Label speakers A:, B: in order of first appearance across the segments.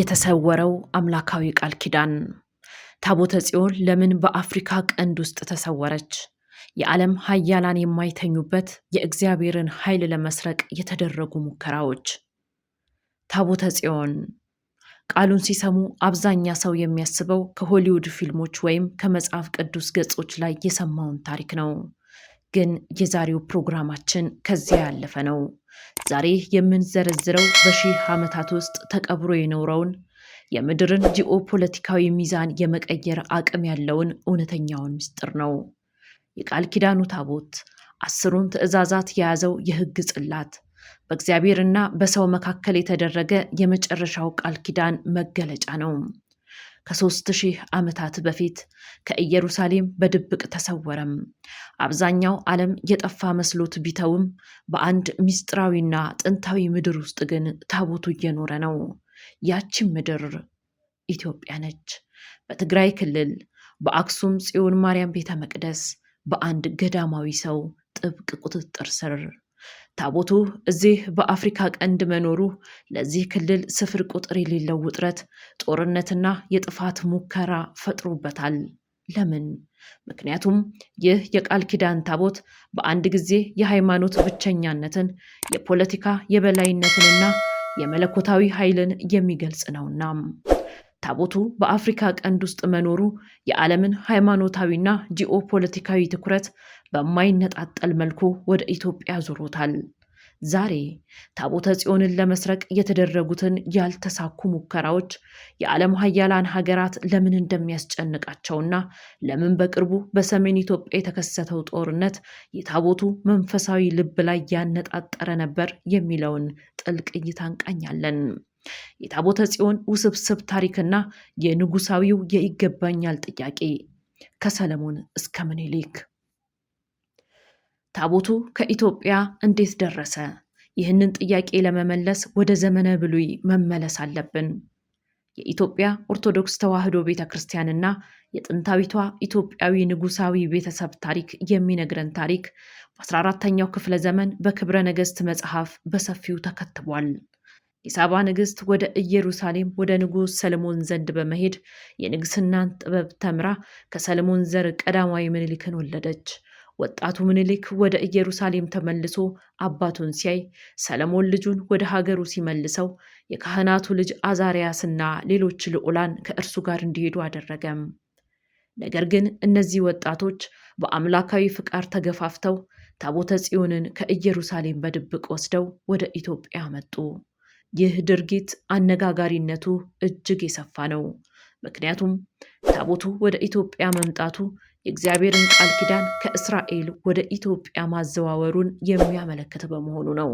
A: የተሰወረው አምላካዊ ቃል ኪዳን። ታቦተ ጽዮን ለምን በአፍሪካ ቀንድ ውስጥ ተሰወረች? የዓለም ኃያላን የማይተኙበት የእግዚአብሔርን ኃይል ለመስረቅ የተደረጉ ሙከራዎች። ታቦተ ጽዮን ቃሉን ሲሰሙ አብዛኛ ሰው የሚያስበው ከሆሊውድ ፊልሞች ወይም ከመጽሐፍ ቅዱስ ገጾች ላይ የሰማውን ታሪክ ነው። ግን የዛሬው ፕሮግራማችን ከዚያ ያለፈ ነው። ዛሬ የምንዘረዝረው በሺህ ዓመታት ውስጥ ተቀብሮ የኖረውን የምድርን ጂኦፖለቲካዊ ሚዛን የመቀየር አቅም ያለውን እውነተኛውን ምስጢር ነው። የቃል ኪዳኑ ታቦት 10ሩን ትእዛዛት የያዘው የሕግ ጽላት በእግዚአብሔርና በሰው መካከል የተደረገ የመጨረሻው ቃል ኪዳን መገለጫ ነው። ከ3000 ዓመታት በፊት ከኢየሩሳሌም በድብቅ ተሰወረም። አብዛኛው ዓለም የጠፋ መስሎት ቢተውም በአንድ ምስጢራዊና ጥንታዊ ምድር ውስጥ ግን ታቦቱ እየኖረ ነው። ያቺም ምድር ኢትዮጵያ ነች። በትግራይ ክልል በአክሱም ጽዮን ማርያም ቤተ መቅደስ በአንድ ገዳማዊ ሰው ጥብቅ ቁጥጥር ስር። ታቦቱ እዚህ በአፍሪካ ቀንድ መኖሩ ለዚህ ክልል ስፍር ቁጥር የሌለው ውጥረት፣ ጦርነትና የጥፋት ሙከራ ፈጥሮበታል። ለምን? ምክንያቱም ይህ የቃል ኪዳን ታቦት በአንድ ጊዜ የሃይማኖት ብቸኛነትን፣ የፖለቲካ የበላይነትንና የመለኮታዊ ኃይልን የሚገልጽ ነውና። ታቦቱ በአፍሪካ ቀንድ ውስጥ መኖሩ የዓለምን ሃይማኖታዊና ጂኦፖለቲካዊ ትኩረት በማይነጣጠል መልኩ ወደ ኢትዮጵያ ዞሮታል። ዛሬ ታቦተ ጽዮንን ለመስረቅ የተደረጉትን ያልተሳኩ ሙከራዎች፣ የዓለም ኃያላን ሀገራት ለምን እንደሚያስጨንቃቸውና ለምን በቅርቡ በሰሜን ኢትዮጵያ የተከሰተው ጦርነት የታቦቱ መንፈሳዊ ልብ ላይ ያነጣጠረ ነበር የሚለውን ጥልቅ እይታ እንቃኛለን። የታቦተ ጽዮን ውስብስብ ታሪክና የንጉሳዊው የይገባኛል ጥያቄ ከሰለሞን እስከ ምኒልክ። ታቦቱ ከኢትዮጵያ እንዴት ደረሰ? ይህንን ጥያቄ ለመመለስ ወደ ዘመነ ብሉይ መመለስ አለብን። የኢትዮጵያ ኦርቶዶክስ ተዋሕዶ ቤተ ክርስቲያንና የጥንታዊቷ ኢትዮጵያዊ ንጉሳዊ ቤተሰብ ታሪክ የሚነግረን ታሪክ በ14ኛው ክፍለ ዘመን በክብረ ነገሥት መጽሐፍ በሰፊው ተከትቧል። የሳባ ንግሥት ወደ ኢየሩሳሌም ወደ ንጉሥ ሰለሞን ዘንድ በመሄድ የንግሥናን ጥበብ ተምራ ከሰለሞን ዘር ቀዳማዊ ምኒልክን ወለደች። ወጣቱ ምኒልክ ወደ ኢየሩሳሌም ተመልሶ አባቱን ሲያይ ሰለሞን ልጁን ወደ ሀገሩ ሲመልሰው የካህናቱ ልጅ አዛርያስና ሌሎች ልዑላን ከእርሱ ጋር እንዲሄዱ አደረገም። ነገር ግን እነዚህ ወጣቶች በአምላካዊ ፍቃድ ተገፋፍተው ታቦተ ጽዮንን ከኢየሩሳሌም በድብቅ ወስደው ወደ ኢትዮጵያ መጡ። ይህ ድርጊት አነጋጋሪነቱ እጅግ የሰፋ ነው። ምክንያቱም ታቦቱ ወደ ኢትዮጵያ መምጣቱ የእግዚአብሔርን ቃል ኪዳን ከእስራኤል ወደ ኢትዮጵያ ማዘዋወሩን የሚያመለክት በመሆኑ ነው።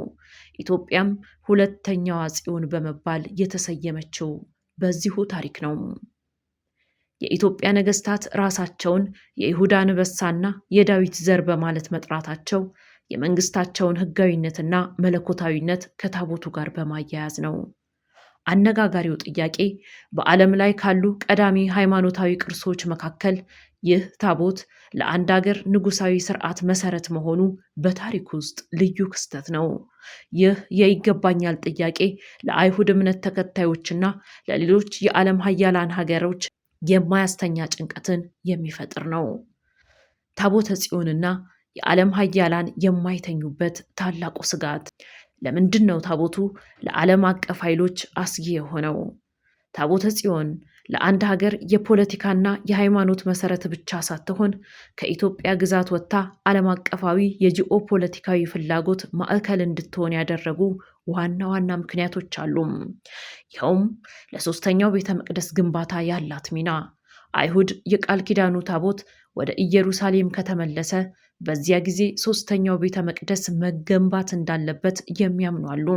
A: ኢትዮጵያም ሁለተኛዋ ጽዮን በመባል የተሰየመችው በዚሁ ታሪክ ነው። የኢትዮጵያ ነገሥታት ራሳቸውን የይሁዳ አንበሳና የዳዊት ዘር በማለት መጥራታቸው የመንግስታቸውን ሕጋዊነትና መለኮታዊነት ከታቦቱ ጋር በማያያዝ ነው። አነጋጋሪው ጥያቄ በዓለም ላይ ካሉ ቀዳሚ ሃይማኖታዊ ቅርሶች መካከል ይህ ታቦት ለአንድ ሀገር ንጉሳዊ ስርዓት መሰረት መሆኑ በታሪክ ውስጥ ልዩ ክስተት ነው። ይህ የይገባኛል ጥያቄ ለአይሁድ እምነት ተከታዮችና ለሌሎች የዓለም ኃያላን ሀገሮች የማያስተኛ ጭንቀትን የሚፈጥር ነው። ታቦተ ጽዮንና የዓለም ኃያላን የማይተኙበት ታላቁ ስጋት። ለምንድን ነው ታቦቱ ለዓለም አቀፍ ኃይሎች አስጊ የሆነው? ታቦተ ጽዮን ለአንድ ሀገር የፖለቲካና የሃይማኖት መሰረት ብቻ ሳትሆን ከኢትዮጵያ ግዛት ወጥታ ዓለም አቀፋዊ የጂኦፖለቲካዊ ፍላጎት ማዕከል እንድትሆን ያደረጉ ዋና ዋና ምክንያቶች አሉ። ይኸውም ለሶስተኛው ቤተ መቅደስ ግንባታ ያላት ሚና። አይሁድ የቃል ኪዳኑ ታቦት ወደ ኢየሩሳሌም ከተመለሰ በዚያ ጊዜ ሶስተኛው ቤተ መቅደስ መገንባት እንዳለበት የሚያምኑ አሉ።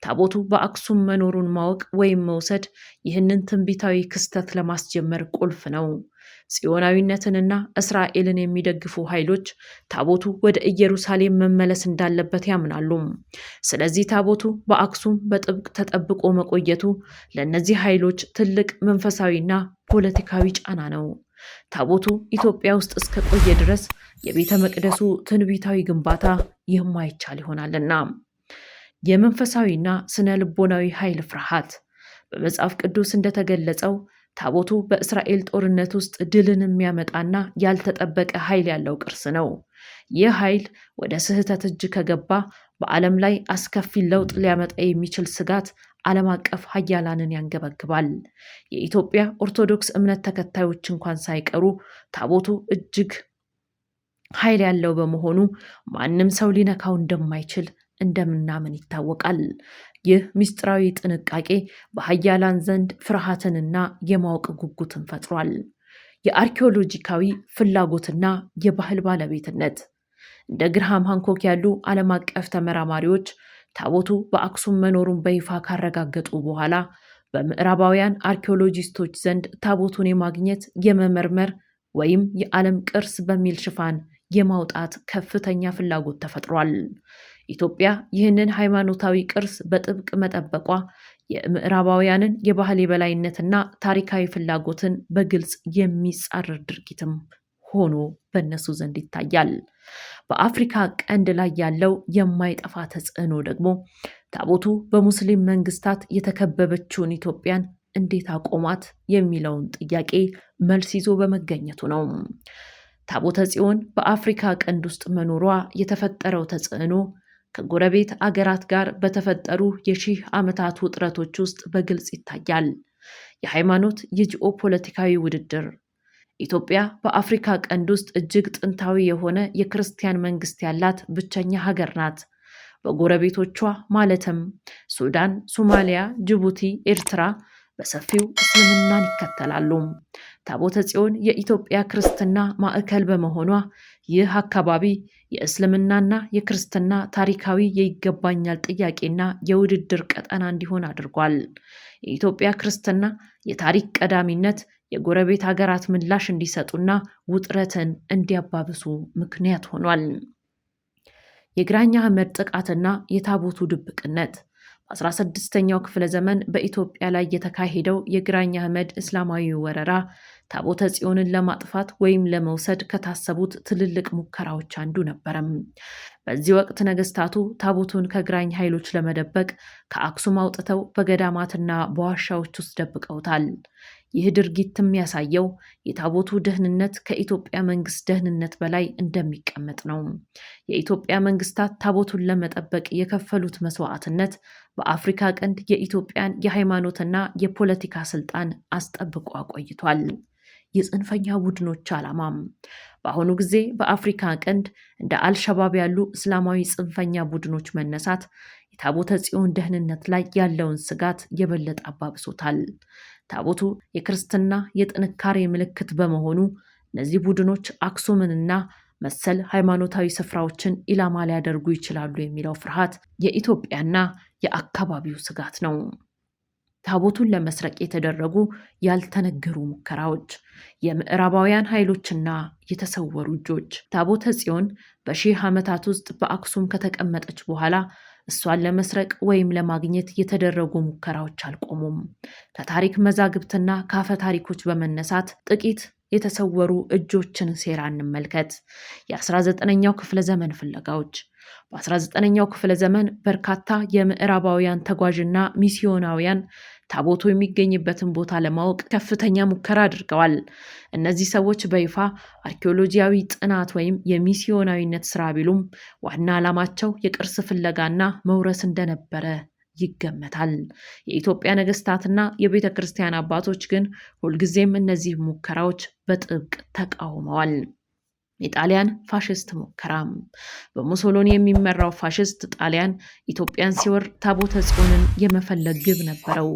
A: ታቦቱ በአክሱም መኖሩን ማወቅ ወይም መውሰድ ይህንን ትንቢታዊ ክስተት ለማስጀመር ቁልፍ ነው። ጽዮናዊነትንና እስራኤልን የሚደግፉ ኃይሎች ታቦቱ ወደ ኢየሩሳሌም መመለስ እንዳለበት ያምናሉ። ስለዚህ ታቦቱ በአክሱም በጥብቅ ተጠብቆ መቆየቱ ለእነዚህ ኃይሎች ትልቅ መንፈሳዊና ፖለቲካዊ ጫና ነው። ታቦቱ ኢትዮጵያ ውስጥ እስከ ቆየ ድረስ የቤተ መቅደሱ ትንቢታዊ ግንባታ የማይቻል ይሆናልና። የመንፈሳዊና ስነ ልቦናዊ ኃይል ፍርሃት። በመጽሐፍ ቅዱስ እንደተገለጸው ታቦቱ በእስራኤል ጦርነት ውስጥ ድልን የሚያመጣና ያልተጠበቀ ኃይል ያለው ቅርስ ነው። ይህ ኃይል ወደ ስህተት እጅ ከገባ በዓለም ላይ አስከፊ ለውጥ ሊያመጣ የሚችል ስጋት ዓለም አቀፍ ሀያላንን ያንገበግባል። የኢትዮጵያ ኦርቶዶክስ እምነት ተከታዮች እንኳን ሳይቀሩ ታቦቱ እጅግ ኃይል ያለው በመሆኑ ማንም ሰው ሊነካው እንደማይችል እንደምናምን ይታወቃል። ይህ ምስጢራዊ ጥንቃቄ በሀያላን ዘንድ ፍርሃትንና የማወቅ ጉጉትን ፈጥሯል። የአርኪኦሎጂካዊ ፍላጎትና የባህል ባለቤትነት እንደ ግርሃም ሃንኮክ ያሉ ዓለም አቀፍ ተመራማሪዎች ታቦቱ በአክሱም መኖሩን በይፋ ካረጋገጡ በኋላ በምዕራባውያን አርኪኦሎጂስቶች ዘንድ ታቦቱን የማግኘት የመመርመር ወይም የዓለም ቅርስ በሚል ሽፋን የማውጣት ከፍተኛ ፍላጎት ተፈጥሯል። ኢትዮጵያ ይህንን ሃይማኖታዊ ቅርስ በጥብቅ መጠበቋ የምዕራባውያንን የባህል የበላይነትና ታሪካዊ ፍላጎትን በግልጽ የሚጻረር ድርጊትም ሆኖ በእነሱ ዘንድ ይታያል። በአፍሪካ ቀንድ ላይ ያለው የማይጠፋ ተጽዕኖ ደግሞ ታቦቱ በሙስሊም መንግስታት የተከበበችውን ኢትዮጵያን እንዴት አቆማት የሚለውን ጥያቄ መልስ ይዞ በመገኘቱ ነው። ታቦተ ጽዮን በአፍሪካ ቀንድ ውስጥ መኖሯ የተፈጠረው ተጽዕኖ ከጎረቤት አገራት ጋር በተፈጠሩ የሺህ ዓመታት ውጥረቶች ውስጥ በግልጽ ይታያል። የሃይማኖት የጂኦፖለቲካዊ ውድድር ኢትዮጵያ በአፍሪካ ቀንድ ውስጥ እጅግ ጥንታዊ የሆነ የክርስቲያን መንግስት ያላት ብቸኛ ሀገር ናት። በጎረቤቶቿ ማለትም ሱዳን፣ ሶማሊያ፣ ጅቡቲ፣ ኤርትራ በሰፊው እስልምናን ይከተላሉ። ታቦተ ጽዮን የኢትዮጵያ ክርስትና ማዕከል በመሆኗ ይህ አካባቢ የእስልምናና የክርስትና ታሪካዊ የይገባኛል ጥያቄና የውድድር ቀጠና እንዲሆን አድርጓል። የኢትዮጵያ ክርስትና የታሪክ ቀዳሚነት የጎረቤት ሀገራት ምላሽ እንዲሰጡና ውጥረትን እንዲያባብሱ ምክንያት ሆኗል። የግራኝ አህመድ ጥቃትና የታቦቱ ድብቅነት በ16ኛው ክፍለ ዘመን በኢትዮጵያ ላይ የተካሄደው የግራኝ አህመድ እስላማዊ ወረራ ታቦተ ጽዮንን ለማጥፋት ወይም ለመውሰድ ከታሰቡት ትልልቅ ሙከራዎች አንዱ ነበረም። በዚህ ወቅት ነገስታቱ ታቦቱን ከግራኝ ኃይሎች ለመደበቅ ከአክሱም አውጥተው በገዳማትና በዋሻዎች ውስጥ ደብቀውታል። ይህ ድርጊት የሚያሳየው የታቦቱ ደህንነት ከኢትዮጵያ መንግስት ደህንነት በላይ እንደሚቀመጥ ነው። የኢትዮጵያ መንግስታት ታቦቱን ለመጠበቅ የከፈሉት መስዋዕትነት በአፍሪካ ቀንድ የኢትዮጵያን የሃይማኖትና የፖለቲካ ስልጣን አስጠብቆ አቆይቷል። የጽንፈኛ ቡድኖች ዓላማም በአሁኑ ጊዜ በአፍሪካ ቀንድ እንደ አልሸባብ ያሉ እስላማዊ ጽንፈኛ ቡድኖች መነሳት የታቦተ ጽዮን ደህንነት ላይ ያለውን ስጋት የበለጠ አባብሶታል። ታቦቱ የክርስትና የጥንካሬ ምልክት በመሆኑ እነዚህ ቡድኖች አክሱምንና መሰል ሃይማኖታዊ ስፍራዎችን ኢላማ ሊያደርጉ ይችላሉ የሚለው ፍርሃት የኢትዮጵያና የአካባቢው ስጋት ነው። ታቦቱን ለመስረቅ የተደረጉ ያልተነገሩ ሙከራዎች፣ የምዕራባውያን ኃይሎችና የተሰወሩ እጆች። ታቦተ ጽዮን በሺህ ዓመታት ውስጥ በአክሱም ከተቀመጠች በኋላ እሷን ለመስረቅ ወይም ለማግኘት የተደረጉ ሙከራዎች አልቆሙም። ከታሪክ መዛግብትና ከአፈ ታሪኮች በመነሳት ጥቂት የተሰወሩ እጆችን ሴራ እንመልከት። የ19ኛው ክፍለ ዘመን ፍለጋዎች በ19ኛው ክፍለ ዘመን በርካታ የምዕራባውያን ተጓዥና ሚስዮናውያን ታቦቱ የሚገኝበትን ቦታ ለማወቅ ከፍተኛ ሙከራ አድርገዋል። እነዚህ ሰዎች በይፋ አርኪኦሎጂያዊ ጥናት ወይም የሚስዮናዊነት ስራ ቢሉም ዋና ዓላማቸው የቅርስ ፍለጋና መውረስ እንደነበረ ይገመታል። የኢትዮጵያ ነገስታትና የቤተ ክርስቲያን አባቶች ግን ሁልጊዜም እነዚህ ሙከራዎች በጥብቅ ተቃውመዋል። የጣሊያን ፋሽስት ሙከራም በሙሶሎኒ የሚመራው ፋሽስት ጣሊያን ኢትዮጵያን ሲወር ታቦተ ጽዮንን የመፈለግ ግብ ነበረው።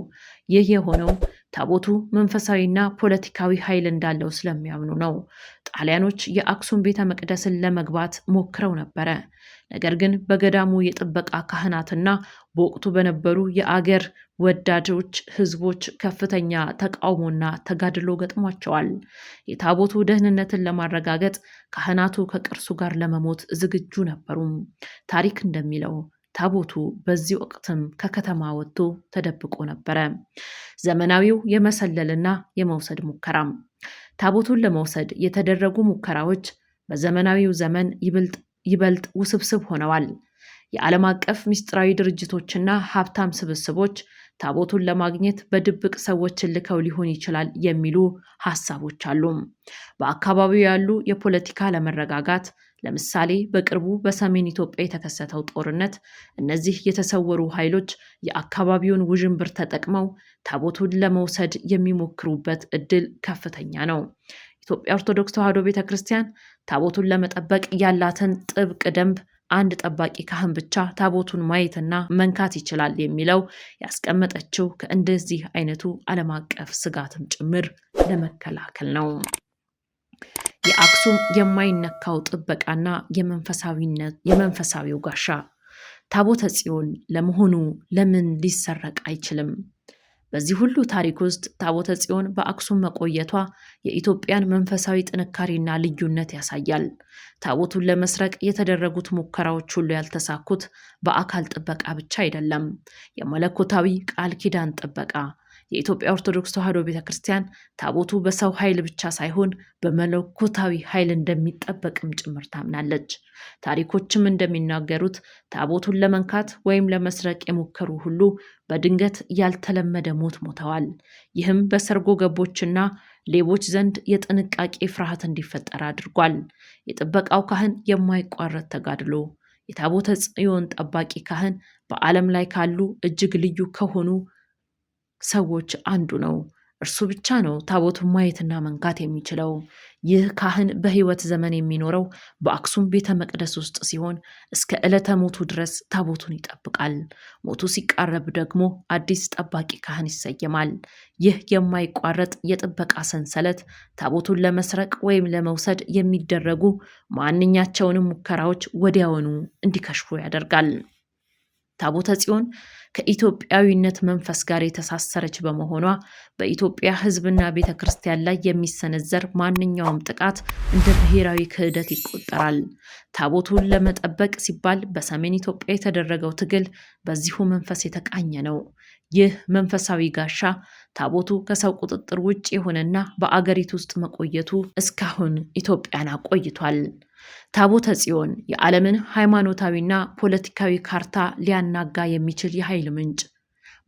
A: ይህ የሆነው ታቦቱ መንፈሳዊና ፖለቲካዊ ኃይል እንዳለው ስለሚያምኑ ነው። ጣሊያኖች የአክሱም ቤተ መቅደስን ለመግባት ሞክረው ነበረ። ነገር ግን በገዳሙ የጥበቃ ካህናትና በወቅቱ በነበሩ የአገር ወዳጆች ህዝቦች ከፍተኛ ተቃውሞና ተጋድሎ ገጥሟቸዋል። የታቦቱ ደህንነትን ለማረጋገጥ ካህናቱ ከቅርሱ ጋር ለመሞት ዝግጁ ነበሩ። ታሪክ እንደሚለው ታቦቱ በዚህ ወቅትም ከከተማ ወጥቶ ተደብቆ ነበረ። ዘመናዊው የመሰለልና የመውሰድ ሙከራም ታቦቱን ለመውሰድ የተደረጉ ሙከራዎች በዘመናዊው ዘመን ይበልጥ ውስብስብ ሆነዋል። የዓለም አቀፍ ምስጢራዊ ድርጅቶችና ሀብታም ስብስቦች ታቦቱን ለማግኘት በድብቅ ሰዎችን ልከው ሊሆን ይችላል የሚሉ ሐሳቦች አሉ። በአካባቢው ያሉ የፖለቲካ አለመረጋጋት፣ ለምሳሌ በቅርቡ በሰሜን ኢትዮጵያ የተከሰተው ጦርነት፣ እነዚህ የተሰወሩ ኃይሎች የአካባቢውን ውዥንብር ተጠቅመው ታቦቱን ለመውሰድ የሚሞክሩበት እድል ከፍተኛ ነው። ኢትዮጵያ ኦርቶዶክስ ተዋሕዶ ቤተክርስቲያን ታቦቱን ለመጠበቅ ያላትን ጥብቅ ደንብ አንድ ጠባቂ ካህን ብቻ ታቦቱን ማየትና መንካት ይችላል የሚለው ያስቀመጠችው ከእንደዚህ አይነቱ ዓለም አቀፍ ስጋትም ጭምር ለመከላከል ነው። የአክሱም የማይነካው ጥበቃና የመንፈሳዊው ጋሻ ታቦተ ጽዮን ለመሆኑ ለምን ሊሰረቅ አይችልም? በዚህ ሁሉ ታሪክ ውስጥ ታቦተ ጽዮን በአክሱም መቆየቷ የኢትዮጵያን መንፈሳዊ ጥንካሬና ልዩነት ያሳያል። ታቦቱን ለመስረቅ የተደረጉት ሙከራዎች ሁሉ ያልተሳኩት በአካል ጥበቃ ብቻ አይደለም፣ የመለኮታዊ ቃል ኪዳን ጥበቃ። የኢትዮጵያ ኦርቶዶክስ ተዋሕዶ ቤተክርስቲያን ታቦቱ በሰው ኃይል ብቻ ሳይሆን በመለኮታዊ ኃይል እንደሚጠበቅም ጭምር ታምናለች። ታሪኮችም እንደሚናገሩት ታቦቱን ለመንካት ወይም ለመስረቅ የሞከሩ ሁሉ በድንገት ያልተለመደ ሞት ሞተዋል። ይህም በሰርጎ ገቦችና ሌቦች ዘንድ የጥንቃቄ ፍርሃት እንዲፈጠር አድርጓል። የጥበቃው ካህን የማይቋረጥ ተጋድሎ። የታቦተ ጽዮን ጠባቂ ካህን በዓለም ላይ ካሉ እጅግ ልዩ ከሆኑ ሰዎች አንዱ ነው። እርሱ ብቻ ነው ታቦቱን ማየትና መንካት የሚችለው። ይህ ካህን በሕይወት ዘመን የሚኖረው በአክሱም ቤተ መቅደስ ውስጥ ሲሆን እስከ ዕለተ ሞቱ ድረስ ታቦቱን ይጠብቃል። ሞቱ ሲቃረብ ደግሞ አዲስ ጠባቂ ካህን ይሰየማል። ይህ የማይቋረጥ የጥበቃ ሰንሰለት ታቦቱን ለመስረቅ ወይም ለመውሰድ የሚደረጉ ማንኛቸውንም ሙከራዎች ወዲያውኑ እንዲከሽፉ ያደርጋል። ታቦተ ጽዮን ከኢትዮጵያዊነት መንፈስ ጋር የተሳሰረች በመሆኗ በኢትዮጵያ ሕዝብና ቤተ ክርስቲያን ላይ የሚሰነዘር ማንኛውም ጥቃት እንደ ብሔራዊ ክህደት ይቆጠራል። ታቦቱን ለመጠበቅ ሲባል በሰሜን ኢትዮጵያ የተደረገው ትግል በዚሁ መንፈስ የተቃኘ ነው። ይህ መንፈሳዊ ጋሻ ታቦቱ ከሰው ቁጥጥር ውጭ የሆነና በአገሪቱ ውስጥ መቆየቱ እስካሁን ኢትዮጵያን አቆይቷል። ታቦተ ጽዮን የዓለምን ሃይማኖታዊና ፖለቲካዊ ካርታ ሊያናጋ የሚችል የኃይል ምንጭ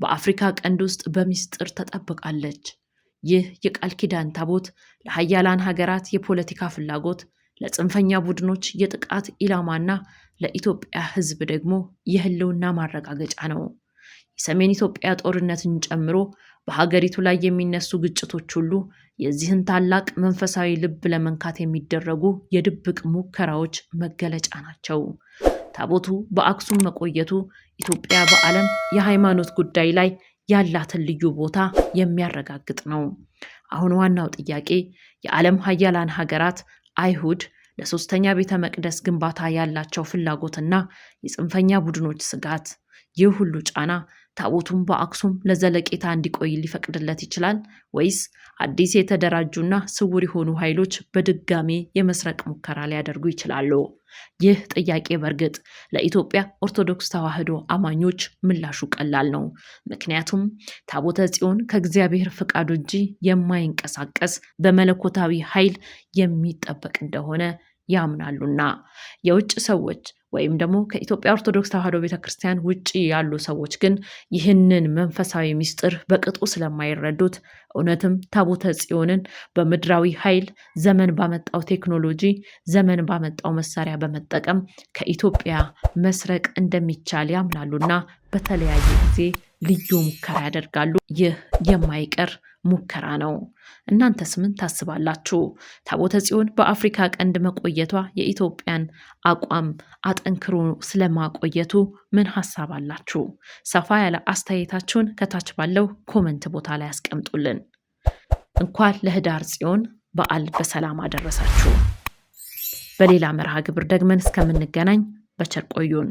A: በአፍሪካ ቀንድ ውስጥ በሚስጥር ተጠብቃለች። ይህ የቃል ኪዳን ታቦት ለሀያላን ሀገራት የፖለቲካ ፍላጎት፣ ለጽንፈኛ ቡድኖች የጥቃት ኢላማና ለኢትዮጵያ ሕዝብ ደግሞ የህልውና ማረጋገጫ ነው። የሰሜን ኢትዮጵያ ጦርነትን ጨምሮ በሀገሪቱ ላይ የሚነሱ ግጭቶች ሁሉ የዚህን ታላቅ መንፈሳዊ ልብ ለመንካት የሚደረጉ የድብቅ ሙከራዎች መገለጫ ናቸው። ታቦቱ በአክሱም መቆየቱ ኢትዮጵያ በዓለም የሃይማኖት ጉዳይ ላይ ያላትን ልዩ ቦታ የሚያረጋግጥ ነው። አሁን ዋናው ጥያቄ የዓለም ሀያላን ሀገራት አይሁድ ለሶስተኛ ቤተ መቅደስ ግንባታ ያላቸው ፍላጎትና የጽንፈኛ ቡድኖች ስጋት፣ ይህ ሁሉ ጫና ታቦቱን በአክሱም ለዘለቄታ እንዲቆይ ሊፈቅድለት ይችላል ወይስ አዲስ የተደራጁና ስውር የሆኑ ኃይሎች በድጋሚ የመስረቅ ሙከራ ሊያደርጉ ይችላሉ? ይህ ጥያቄ በእርግጥ ለኢትዮጵያ ኦርቶዶክስ ተዋሕዶ አማኞች ምላሹ ቀላል ነው። ምክንያቱም ታቦተ ጽዮን ከእግዚአብሔር ፍቃድ ውጪ የማይንቀሳቀስ በመለኮታዊ ኃይል የሚጠበቅ እንደሆነ ያምናሉና። የውጭ ሰዎች ወይም ደግሞ ከኢትዮጵያ ኦርቶዶክስ ተዋሕዶ ቤተክርስቲያን ውጪ ያሉ ሰዎች ግን ይህንን መንፈሳዊ ምስጢር በቅጡ ስለማይረዱት እውነትም ታቦተ ጽዮንን በምድራዊ ኃይል ዘመን ባመጣው ቴክኖሎጂ፣ ዘመን ባመጣው መሳሪያ በመጠቀም ከኢትዮጵያ መስረቅ እንደሚቻል ያምናሉና በተለያየ ጊዜ ልዩ ሙከራ ያደርጋሉ። ይህ የማይቀር ሙከራ ነው። እናንተስ ምን ታስባላችሁ? ታቦተ ጽዮን በአፍሪካ ቀንድ መቆየቷ የኢትዮጵያን አቋም አጠንክሮ ስለማቆየቱ ምን ሐሳብ አላችሁ? ሰፋ ያለ አስተያየታችሁን ከታች ባለው ኮመንት ቦታ ላይ አስቀምጡልን። እንኳን ለኅዳር ጽዮን በዓል በሰላም አደረሳችሁ። በሌላ መርሃ ግብር ደግመን እስከምንገናኝ በቸር ቆዩን።